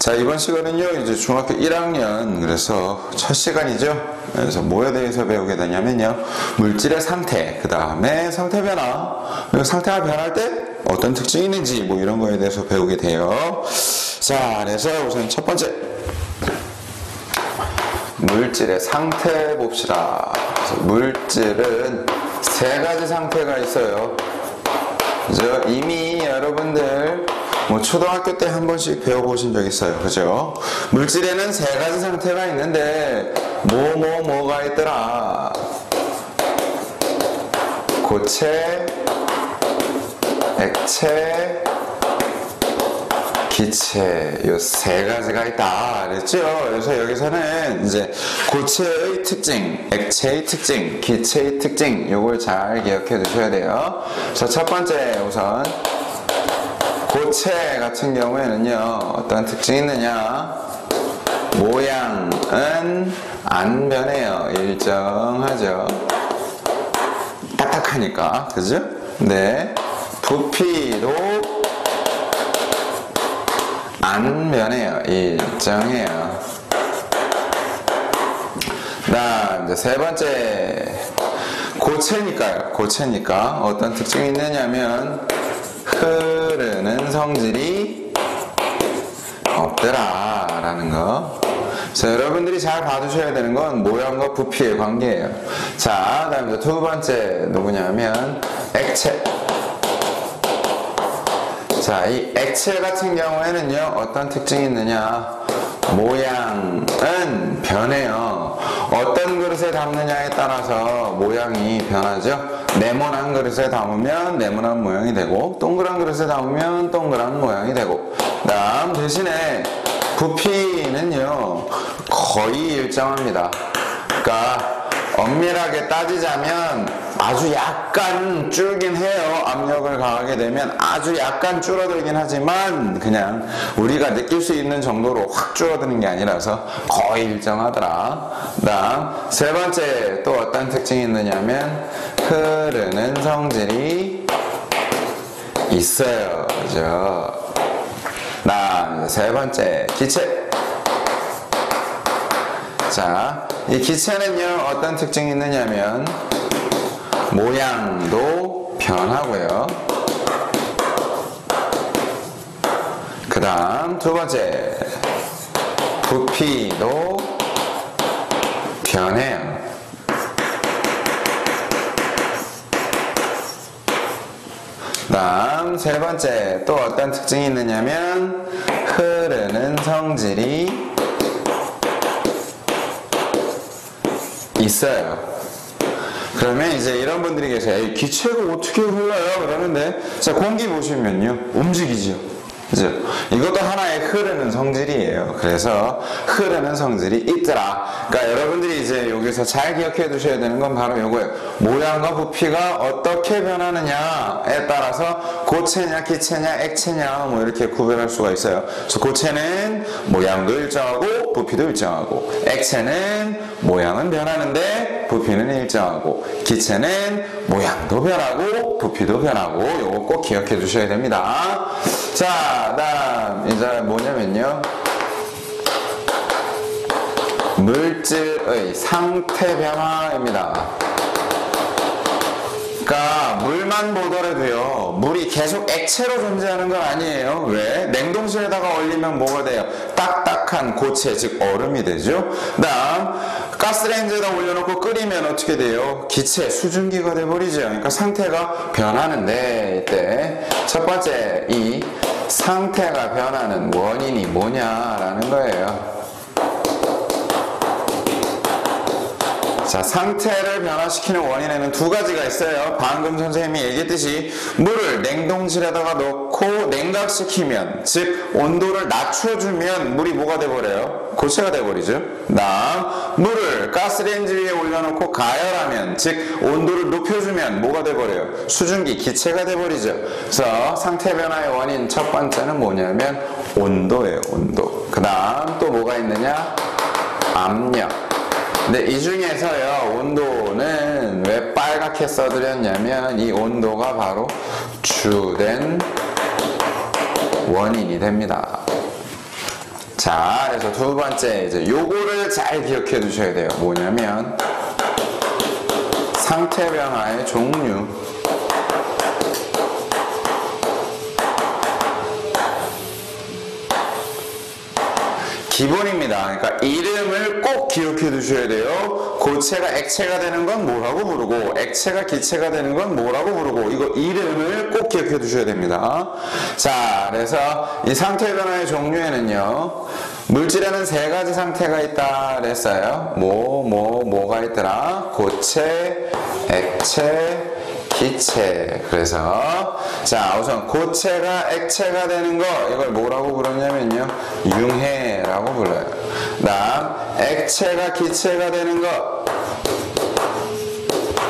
자, 이번 시간은요, 이제 중학교 1학년, 그래서 첫 시간이죠. 그래서 뭐에 대해서 배우게 되냐면요, 물질의 상태, 그 다음에 상태 변화, 그리고 상태가 변할 때 어떤 특징이 있는지, 뭐 이런 거에 대해서 배우게 돼요. 자, 그래서 우선 첫 번째, 물질의 상태 봅시다. 물질은 세 가지 상태가 있어요. 그죠? 이미 여러분들 뭐 초등학교 때 한 번씩 배워보신 적 있어요. 그죠? 물질에는 세 가지 상태가 있는데 뭐가 있더라? 고체, 액체, 기체, 요 세 가지가 있다 그랬죠. 그래서 여기서는 이제 고체의 특징, 액체의 특징, 기체의 특징, 요걸 잘 기억해 두셔야 돼요. 자, 첫 번째 우선 고체 같은 경우에는요, 어떤 특징이 있느냐? 모양은 안 변해요. 일정하죠. 딱딱하니까, 그죠? 네. 부피도 안 변해요. 일정해요. 다음 이제 세 번째, 고체니까요. 고체니까 어떤 특징이 있느냐면 흐르는 성질이 없더라 라는 거. 자, 여러분들이 잘 봐두셔야 되는 건 모양과 부피의 관계예요. 자, 다음 이제 두 번째 누구냐면 액체. 자, 이 액체 같은 경우에는요, 어떤 특징이 있느냐? 모양은 변해요. 어떤 그릇에 담느냐에 따라서 모양이 변하죠. 네모난 그릇에 담으면 네모난 모양이 되고, 동그란 그릇에 담으면 동그란 모양이 되고, 다음 대신에 부피는요, 거의 일정합니다. 그러니까 엄밀하게 따지자면 아주 약간 줄긴 해요. 압력을 가하게 되면 아주 약간 줄어들긴 하지만 그냥 우리가 느낄 수 있는 정도로 확 줄어드는 게 아니라서 거의 일정하더라. 다음 세 번째 또 어떤 특징이 있느냐면 흐르는 성질이 있어요. 그죠? 다음 세 번째 기체. 자, 이 기체는요, 어떤 특징이 있느냐면 모양도 변하고요. 그 다음 두 번째, 부피도 변해요. 다음 세 번째, 또 어떤 특징이 있느냐면 흐르는 성질이 있어요. 그러면 이제 이런 분들이 계세요. 에이, 기체가 어떻게 흘러요? 그러는데, 자, 공기 보시면요, 움직이죠. 그죠? 이것도 하나의 흐르는 성질이에요. 그래서 흐르는 성질이 있더라. 그러니까 여러분들이 이제 여기서 잘 기억해 두셔야 되는 건 바로 이거예요. 모양과 부피가 어떻게 변하느냐에 따라서 고체냐, 기체냐, 액체냐 뭐 이렇게 구별할 수가 있어요. 그래서 고체는 모양도 일정하고 부피도 일정하고, 액체는 모양은 변하는데 부피는 일정하고, 기체는 모양도 변하고 부피도 변하고, 요거 꼭 기억해 두셔야 됩니다. 자, 다음 이제 뭐냐면요, 물질의 상태 변화입니다. 그러니까 물만 보더라도요, 물이 계속 액체로 존재하는 건 아니에요. 왜? 냉동실에다가 얼리면 뭐가 돼요? 딱딱한 고체, 즉 얼음이 되죠. 다음 가스레인지에다 올려놓고 끓이면 어떻게 돼요? 기체, 수증기가 돼버리죠. 그러니까 상태가 변하는데, 이때 첫 번째, 이 상태가 변하는 원인이 뭐냐라는 거예요. 자, 상태를 변화시키는 원인에는 두 가지가 있어요. 방금 선생님이 얘기했듯이 물을 냉동실에다가 넣고 냉각시키면, 즉 온도를 낮춰주면 물이 뭐가 돼버려요? 고체가 돼버리죠. 다음 물을 가스레인지 위에 올려놓고 가열하면, 즉 온도를 높여주면 뭐가 돼버려요? 수증기, 기체가 돼버리죠. 그래서 상태 변화의 원인 첫 번째는 뭐냐면 온도예요. 온도. 그 다음 또 뭐가 있느냐? 압력. 근데 이 중에서요, 온도는 왜 빨갛게 써드렸냐면 이 온도가 바로 주된 원인이 됩니다. 자, 그래서 두 번째 이제 요거를 잘 기억해 두셔야 돼요. 뭐냐면 상태 변화의 종류. 기본입니다. 그러니까 이름을 꼭 기억해 두셔야 돼요. 고체가 액체가 되는 건 뭐라고 부르고 액체가 기체가 되는 건 뭐라고 부르고 이거 이름을 꼭 기억해 두셔야 됩니다. 자, 그래서 이 상태 변화의 종류에는요. 물질에는 세 가지 상태가 있다 그랬어요. 뭐가 있더라? 고체, 액체, 기체. 그래서 자, 우선 고체가 액체가 되는 거 이걸 뭐라고 부르냐면요, 융해라고 불러요. 다음 액체가 기체가 되는 거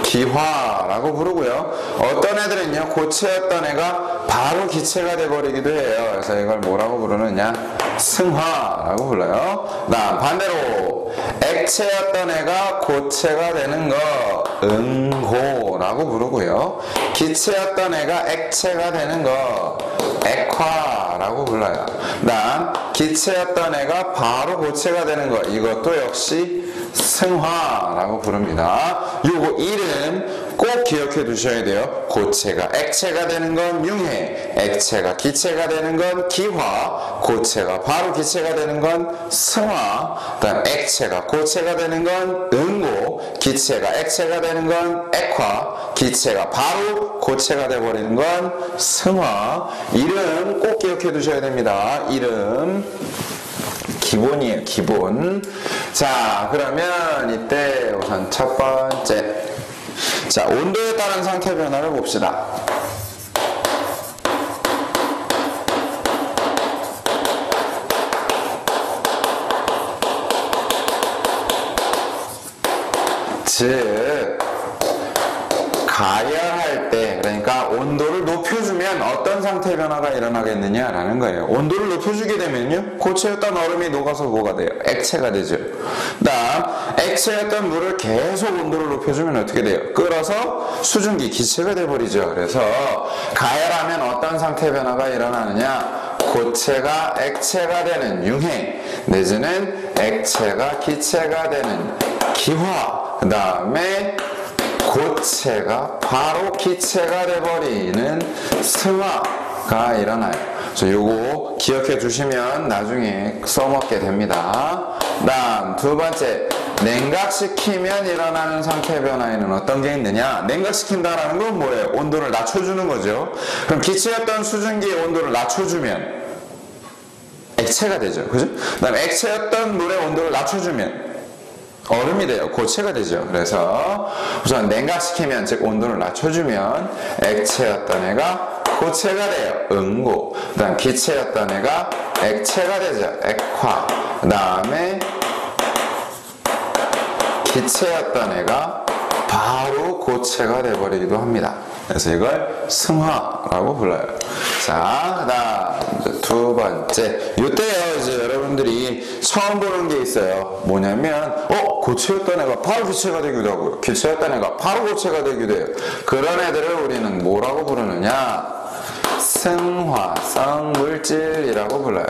기화라고 부르고요. 어떤 애들은요, 고체였던 애가 바로 기체가 돼버리기도 해요. 그래서 이걸 뭐라고 부르느냐, 승화라고 불러요. 다음 반대로 액체였던 애가 고체가 되는 거 응고라고 부르고요. 기체였던 애가 액체가 되는 거 액화라고 불러요. 다음 기체였던 애가 바로 고체가 되는 거 이것도 역시 승화라고 부릅니다. 요거 이름 꼭 기억해 두셔야 돼요. 고체가 액체가 되는 건 융해, 액체가 기체가 되는 건 기화, 고체가 바로 기체가 되는 건 승화, 그다음 액체가 고체가 되는 건 응고, 기체가 액체가 되는 건 액화, 기체가 바로 고체가 되어버리는 건 승화. 이름 꼭 기억해 두셔야 됩니다. 이름 기본이에요, 기본. 자, 그러면 이때 우선 첫 번째, 자, 온도에 따른 상태 변화를 봅시다. 즉 가열할 때, 그러니까 온도를 높여주면 어떤 상태 변화가 일어나겠느냐라는 거예요. 온도를 높여주게 되면요, 고체였던 얼음이 녹아서 뭐가 돼요? 액체가 되죠. 다음 액체였던 물을 계속 온도를 높여주면 어떻게 돼요? 끓어서 수증기 기체가 돼버리죠. 그래서 가열하면 어떤 상태 변화가 일어나느냐, 고체가 액체가 되는 융해, 내지는 액체가 기체가 되는 기화, 그 다음에 고체가 바로 기체가 돼버리는 승화가 일어나요. 그래서 요거 기억해 두시면 나중에 써먹게 됩니다. 다음 두 번째, 냉각시키면 일어나는 상태 변화에는 어떤 게 있느냐? 냉각시킨다라는 건 뭐예요? 온도를 낮춰주는 거죠. 그럼 기체였던 수증기의 온도를 낮춰주면 액체가 되죠. 그죠? 그 다음에 액체였던 물의 온도를 낮춰주면 얼음이 돼요. 고체가 되죠. 그래서 우선 냉각시키면, 즉 온도를 낮춰주면 액체였던 애가 고체가 돼요. 응고. 그 다음 기체였던 애가 액체가 되죠. 액화. 그 다음에 기체였던 애가 바로 고체가 돼버리기도 합니다. 그래서 이걸 승화라고 불러요. 자, 그다음 두 번째, 이때요 이제 여러분들이 처음 보는 게 있어요. 뭐냐면 고체였던 애가 바로 기체가 되기도 하고요, 기체였던 애가 바로 고체가 되기도 해요. 그런 애들을 우리는 뭐라고 부르느냐, 승화성 물질이라고 불러요.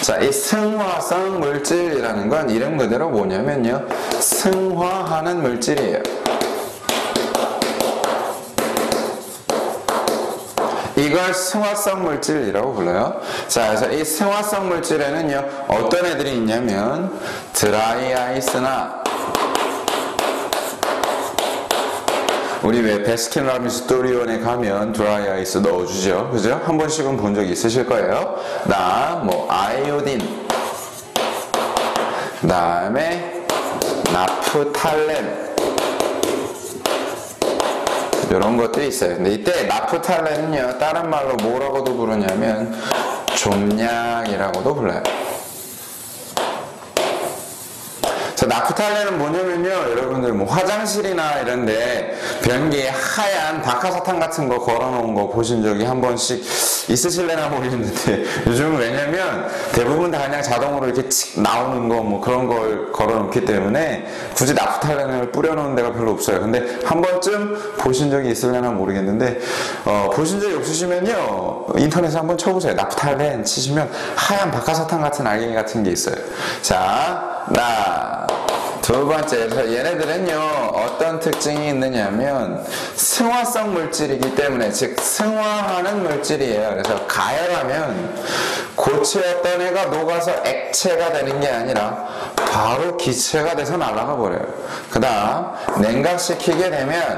자, 이 승화성 물질이라는 건 이름 그대로 뭐냐면요, 승화하는 물질이에요. 이걸 승화성 물질이라고 불러요. 자, 그래서 이 승화성 물질에는요, 어떤 애들이 있냐면 드라이 아이스나, 우리 왜 베스킨라빈스 스토리온에 가면 드라이 아이스 넣어주죠. 그죠? 한 번씩은 본 적 있으실 거예요. 아이오딘, 그 다음에 나프탈렌, 이런 것들이 있어요. 근데 이때 나프탈렌은요, 다른 말로 뭐라고도 부르냐면 좀약이라고도 불러요. 자, 나프탈렌은 뭐냐면요, 여러분들 뭐 화장실이나 이런데 변기에 하얀 박하사탕 같은 거 걸어놓은 거 보신 적이 한 번씩 있으실래나 모르겠는데, 요즘은 왜냐면 대부분 다 그냥 자동으로 이렇게 칙 나오는 거 뭐 그런 걸 걸어놓기 때문에 굳이 나프탈렌을 뿌려놓은 데가 별로 없어요. 근데 한 번쯤 보신 적이 있으려나 모르겠는데, 보신 적이 없으시면요, 인터넷에 한번 쳐보세요. 나프탈렌 치시면 하얀 박하사탕 같은 알갱이 같은 게 있어요. 자, 두 번째에서 얘네들은요, 어떤 특징이 있느냐면 승화성 물질이기 때문에, 즉 승화하는 물질이에요. 그래서 가열하면 고체였던 애가 녹아서 액체가 되는 게 아니라 바로 기체가 돼서 날아가 버려요. 그 다음 냉각시키게 되면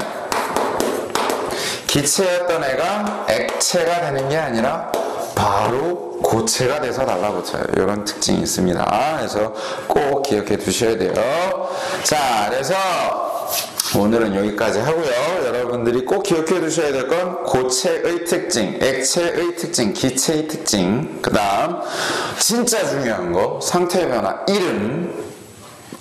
기체였던 애가 액체가 되는 게 아니라 바로 고체가 돼서 달라붙어요. 이런 특징이 있습니다. 그래서 꼭 기억해 두셔야 돼요. 자, 그래서 오늘은 여기까지 하고요. 여러분들이 꼭 기억해 두셔야 될 건 고체의 특징, 액체의 특징, 기체의 특징, 그 다음 진짜 중요한 거 상태 변화 이름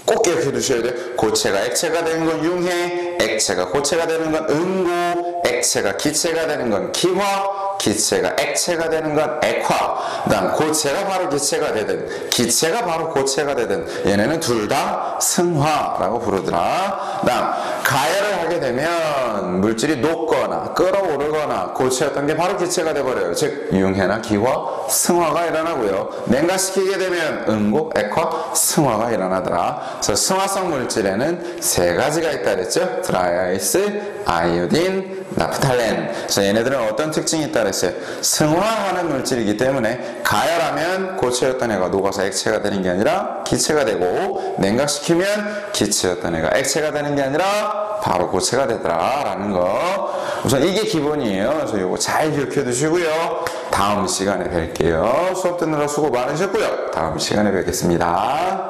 꼭 기억해 두셔야 돼요. 고체가 액체가 되는 건 융해, 액체가 고체가 되는 건 음고, 액체가 기체가 되는 건 기화, 기체가 액체가 되는 건 액화. 그 다음 고체가 바로 기체가 되든 기체가 바로 고체가 되든 얘네는 둘 다 승화라고 부르더라. 그 다음 가열을 하게 되면 물질이 녹거나 끓어오르거나 고체였던 게 바로 기체가 돼버려요. 즉 융해나 기화, 승화가 일어나고요. 냉각시키게 되면 음고, 액화, 승화가 일어나더라. 그래서 승화성 물질에는 세 가지가 있다 그랬죠. 드라이아이스, 아이오딘, 나프탈렌. 그래서 얘네들은 어떤 특징이 있다 그랬어요. 승화하는 물질이기 때문에 가열하면 고체였던 애가 녹아서 액체가 되는 게 아니라 기체가 되고, 냉각시키면 기체였던 애가 액체가 되는 게 아니라 바로 고체가 되더라 라는 거. 우선 이게 기본이에요. 그래서 이거 잘 기억해 두시고요. 다음 시간에 뵐게요. 수업 듣느라 수고 많으셨고요. 다음 시간에 뵙겠습니다.